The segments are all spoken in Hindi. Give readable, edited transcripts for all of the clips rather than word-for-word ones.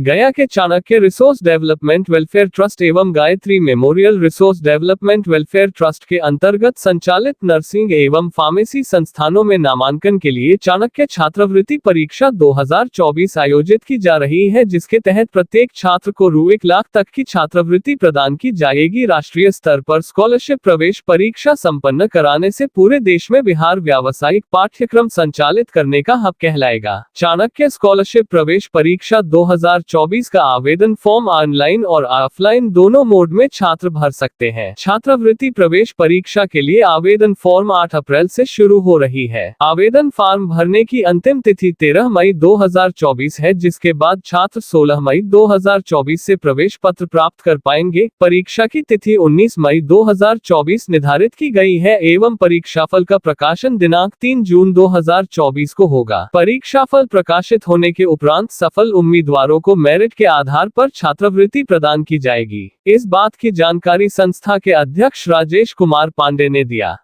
गया के Chanakya resource development welfare trust एवं Gayatri memorial resource development welfare trust के अंतर्गत संचालित नर्सिंग एवं फार्मेसी संस्थानों में नामांकन के लिए चाणक्य छात्रवृत्ति परीक्षा 2024 आयोजित की जा रही है, जिसके तहत प्रत्येक छात्र को रु 1 लाख तक की छात्रवृत्ति प्रदान की जाएगी। राष्ट्रीय स्तर पर स्कॉलरशिप प्रवेश परीक्षा संपन्न कराने से पूरे देश में बिहार व्यावसायिक पाठ्यक्रम संचालित करने का हब कहलाएगा। चाणक्य स्कॉलरशिप प्रवेश परीक्षा 2024 का आवेदन फॉर्म ऑनलाइन और ऑफलाइन दोनों मोड में छात्र भर सकते हैं। छात्रवृत्ति प्रवेश परीक्षा के लिए आवेदन फॉर्म 8 अप्रैल से शुरू हो रही है। आवेदन फॉर्म भरने की अंतिम तिथि 13 मई 2024 है, जिसके बाद छात्र 16 मई 2024 से प्रवेश पत्र प्राप्त कर पाएंगे। परीक्षा की तिथि 19 मई 2024 निर्धारित की गई है एवं परीक्षाफल का प्रकाशन दिनांक 3 जून 2024 को होगा। परीक्षाफल प्रकाशित होने के उपरांत सफल उम्मीदवारों को मेरिट के आधार पर छात्रवृत्ति प्रदान की जाएगी। इस बात की जानकारी संस्था के अध्यक्ष राजेश कुमार पांडे ने दिया।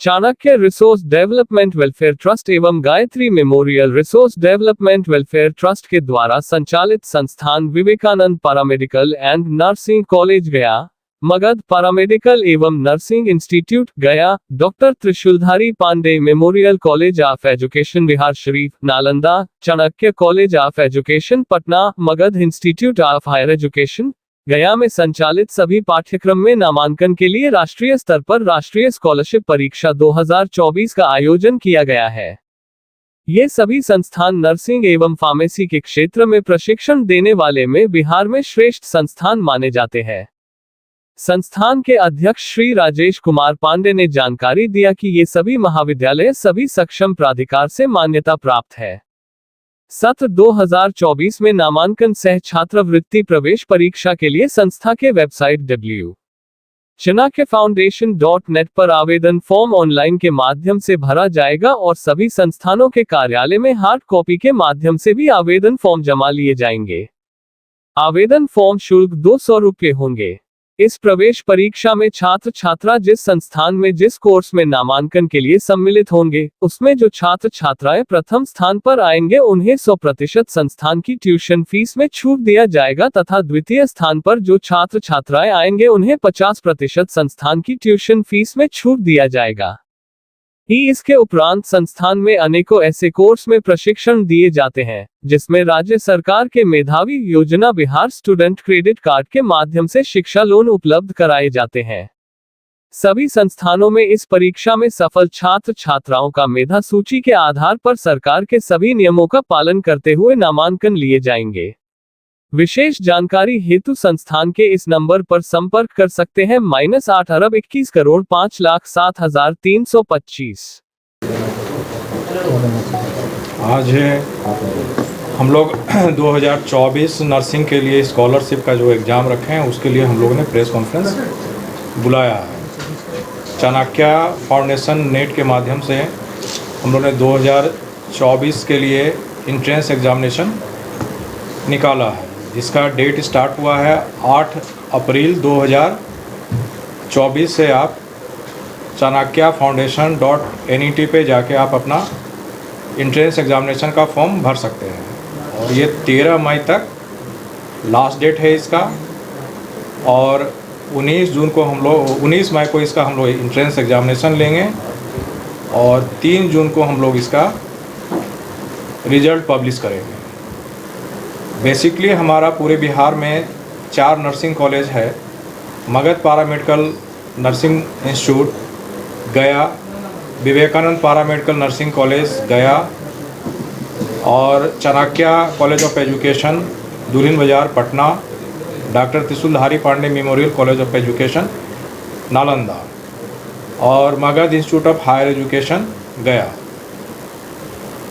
Chanakya resource development welfare trust एवं Gayatri memorial resource development welfare trust के द्वारा संचालित संस्थान Vivekananda paramedical and nursing college Gaya, Magadh paramedical एवं nursing institute Gaya, doctor Trishuldhari Pandey memorial college of education Bihar Sharif Nalanda, Chanakya college of education Patna, Magadh institute of higher education Gaya में संचालित सभी पाठ्यक्रम में नामांकन के लिए राष्ट्रीय स्तर पर राष्ट्रीय स्कॉलरशिप परीक्षा 2024 का आयोजन किया गया है। ये सभी संस्थान नर्सिंग एवं फार्मेसी के क्षेत्र में प्रशिक्षण देने वाले में बिहार में श्रेष्ठ संस्थान माने जाते हैं। संस्थान के अध्यक्ष श्री राजेश कुमार पांडे ने जानकारी दिया कि ये सभी महाविद्यालय सभी सक्षम प्राधिकार से मान्यता प्राप्त है। सत्र 2024 में नामांकन सह छात्रवृत्ति प्रवेश परीक्षा के लिए संस्था के वेबसाइट www.chanakyafoundation.net पर आवेदन फॉर्म ऑनलाइन के माध्यम से भरा जाएगा और सभी संस्थानों के कार्यालय में हार्ड कॉपी के माध्यम से भी आवेदन फॉर्म जमा लिए जाएंगे। आवेदन फॉर्म शुल्क 200 रुपये होंगे। इस प्रवेश परीक्षा में छात्र छात्रा जिस संस्थान में जिस कोर्स में नामांकन के लिए सम्मिलित होंगे, उसमें जो छात्र छात्राएं प्रथम स्थान पर आएंगे उन्हें 100% संस्थान की ट्यूशन फीस में छूट दिया जाएगा तथा द्वितीय स्थान पर जो छात्र छात्राएं आएंगे उन्हें 50% संस्थान की ट्यूशन फीस में छूट दिया जाएगा। इसके उपरांत संस्थान में अनेकों ऐसे कोर्स में प्रशिक्षण दिए जाते हैं जिसमें राज्य सरकार के मेधावी योजना बिहार स्टूडेंट क्रेडिट कार्ड के माध्यम से शिक्षा लोन उपलब्ध कराए जाते हैं। सभी संस्थानों में इस परीक्षा में सफल छात्र छात्राओं का मेधा सूची के आधार पर सरकार के सभी नियमों का पालन करते हुए नामांकन लिए जाएंगे। विशेष जानकारी हेतु संस्थान के इस नंबर पर संपर्क कर सकते हैं -8 अरब 21 करोड़ 5,07,325। आज हम लोग 2024 नर्सिंग के लिए स्कॉलरशिप का जो एग्ज़ाम रखे हैं उसके लिए हम लोगों ने प्रेस कॉन्फ्रेंस बुलाया है। चाणक्य फाउंडेशन नेट के माध्यम से हम लोगों ने 2024 के लिए इंट्रेंस एग्ज़ामिनेशन निकाला है, जिसका डेट स्टार्ट हुआ है 8 अप्रैल 2024 से। आप chanakyafoundation.net पे जाके आप अपना इंट्रेंस एग्ज़ामिनेशन का फॉर्म भर सकते हैं और ये 13 मई तक लास्ट डेट है इसका और 19 मई को इसका हम लोग इंट्रेंस एग्ज़ामिनेशन लेंगे और 3 जून को हम लोग इसका रिज़ल्ट पब्लिश करेंगे। बेसिकली हमारा पूरे बिहार में 4 नर्सिंग कॉलेज है। मगध पैरामेडिकल नर्सिंग इंस्टीट्यूट गया, Vivekananda paramedical nursing college Gaya और Chanakya college of education Dulhin Bazar Patna, doctor Trishuldhari Pandey memorial college of education Nalanda और Magadh institute of higher education Gaya.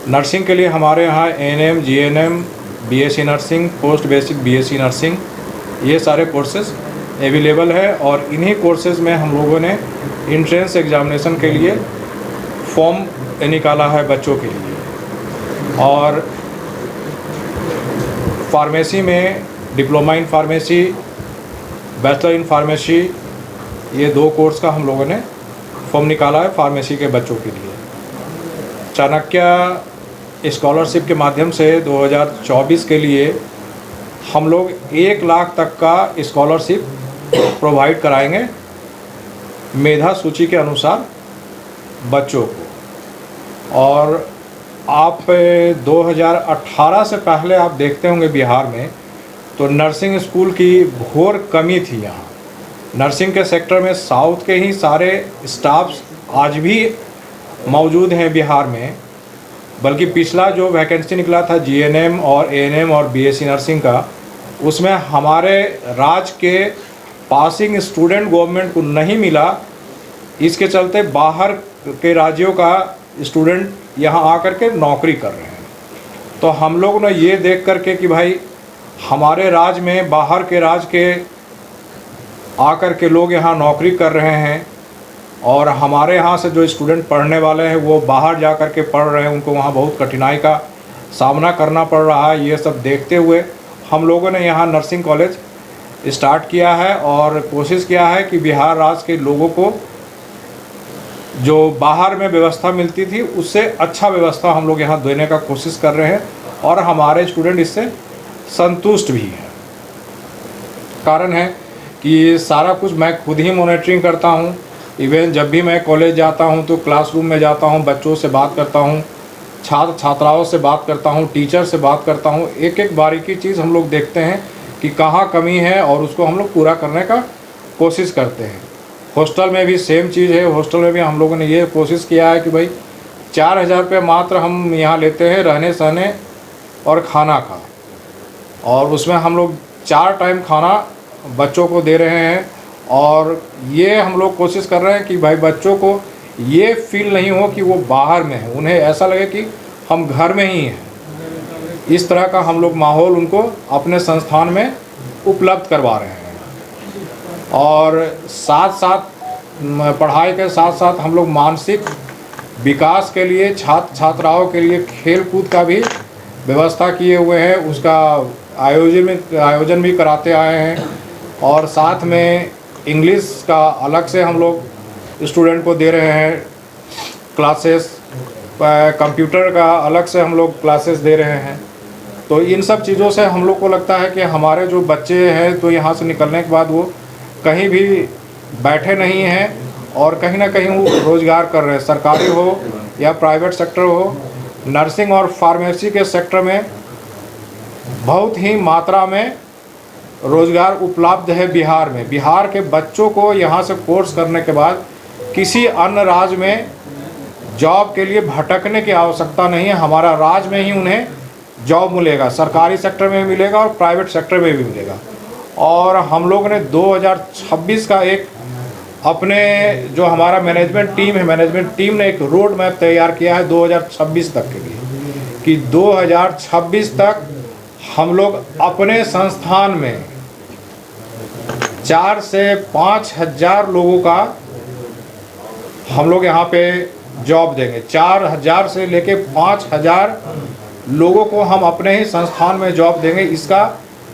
Nursing के लिए हमारे यहाँ ANM, GNM, BSc nursing, post basic BSc nursing, ये सारे कोर्सेज अवेलेबल है और इन्हीं कोर्सेज में हम लोगों ने इंट्रेंस एग्ज़ामिनेशन के लिए फॉर्म निकाला है बच्चों के लिए। और फार्मेसी में diploma in pharmacy, bachelor in pharmacy, ये 2 कोर्स का हम लोगों ने फॉर्म निकाला है फार्मेसी के बच्चों के लिए। चाणक्य स्कॉलरशिप के माध्यम से 2024 के लिए हम लोग 1 लाख तक का स्कॉलरशिप प्रोवाइड कराएंगे मेधा सूची के अनुसार बच्चों को। और आप 2018 से पहले आप देखते होंगे बिहार में तो नर्सिंग स्कूल की घोर कमी थी। यहाँ नर्सिंग के सेक्टर में साउथ के ही सारे स्टाफ्स आज भी मौजूद हैं बिहार में। बल्कि पिछला जो वैकेंसी निकला था जीएनएम और एएनएम और बीएससी नर्सिंग का, उसमें हमारे राज्य के पासिंग स्टूडेंट गवर्नमेंट को नहीं मिला। इसके चलते बाहर के राज्यों का स्टूडेंट यहाँ आकर के नौकरी कर रहे हैं। तो हम लोग ने ये देख करके कि भाई हमारे राज्य में बाहर के राज्य के आकर के लोग यहाँ नौकरी कर रहे हैं और हमारे यहाँ से जो स्टूडेंट पढ़ने वाले हैं वो बाहर जा कर के पढ़ रहे हैं, उनको वहाँ बहुत कठिनाई का सामना करना पड़ रहा है। ये सब देखते हुए हम लोगों ने यहाँ नर्सिंग कॉलेज स्टार्ट किया है और कोशिश किया है कि बिहार राज्य के लोगों को जो बाहर में व्यवस्था मिलती थी उससे अच्छा व्यवस्था हम लोग यहाँ देने का कोशिश कर रहे हैं और हमारे स्टूडेंट इससे संतुष्ट भी हैं। कारण है कि सारा कुछ मैं खुद ही मॉनिटरिंग करता हूँ। इवन जब भी मैं कॉलेज जाता हूँ तो क्लासरूम में जाता हूँ, बच्चों से बात करता हूँ, छात्र छात्राओं से बात करता हूँ, टीचर से बात करता हूँ। एक एक बारीकी चीज़ हम लोग देखते हैं कि कहाँ कमी है और उसको हम लोग पूरा करने का कोशिश करते हैं। हॉस्टल में भी सेम चीज़ है। हॉस्टल में भी हम लोगों ने ये कोशिश किया है कि भाई 4000 रुपये मात्र हम यहाँ लेते हैं रहने सहने और खाना का, और उसमें हम लोग 4 टाइम खाना बच्चों को दे रहे हैं। और ये हम लोग कोशिश कर रहे हैं कि भाई बच्चों को ये फील नहीं हो कि वो बाहर में है, उन्हें ऐसा लगे कि हम घर में ही हैं। इस तरह का हम लोग माहौल उनको अपने संस्थान में उपलब्ध करवा रहे हैं। और साथ साथ पढ़ाई के साथ साथ हम लोग मानसिक विकास के लिए छात्र छात्राओं के लिए खेल कूद का भी व्यवस्था किए हुए हैं। उसका आयोजन भी कराते आए हैं। और साथ में इंग्लिश का अलग से हम लोग स्टूडेंट को दे रहे हैं क्लासेस, कंप्यूटर का अलग से हम लोग क्लासेस दे रहे हैं। तो इन सब चीज़ों से हम लोग को लगता है कि हमारे जो बच्चे हैं तो यहाँ से निकलने के बाद वो कहीं भी बैठे नहीं हैं और कहीं ना कहीं वो रोज़गार कर रहे हैं, सरकारी हो या प्राइवेट सेक्टर हो। नर्सिंग और फार्मेसी के सेक्टर में बहुत ही मात्रा में रोज़गार उपलब्ध है बिहार में। बिहार के बच्चों को यहाँ से कोर्स करने के बाद किसी अन्य राज्य में जॉब के लिए भटकने की आवश्यकता नहीं है। हमारा राज्य में ही उन्हें जॉब मिलेगा, सरकारी सेक्टर में मिलेगा और प्राइवेट सेक्टर में भी मिलेगा। और हम लोग ने 2026 का एक अपने जो हमारा मैनेजमेंट टीम ने एक रोड मैप तैयार किया है 2026 तक के लिए कि 2026 तक हम लोग अपने संस्थान में 4 से 5 हज़ार लोगों का हम लोग यहाँ पे जॉब देंगे। 4000 से लेके 5000 लोगों को हम अपने ही संस्थान में जॉब देंगे। इसका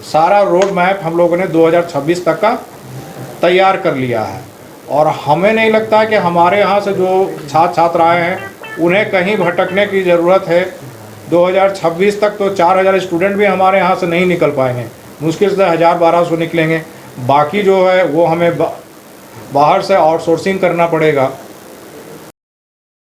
सारा रोड मैप हम लोगों ने 2026 तक का तैयार कर लिया है। और हमें नहीं लगता कि हमारे यहाँ से जो छात्र छात्राएँ हैं उन्हें कहीं भटकने की ज़रूरत है। 2026 तक तो 4000 स्टूडेंट भी हमारे यहाँ से नहीं निकल पाएंगे, मुश्किल से 1000-1200 निकलेंगे। बाकी जो है वो हमें बाहर से आउटसोर्सिंग करना पड़ेगा।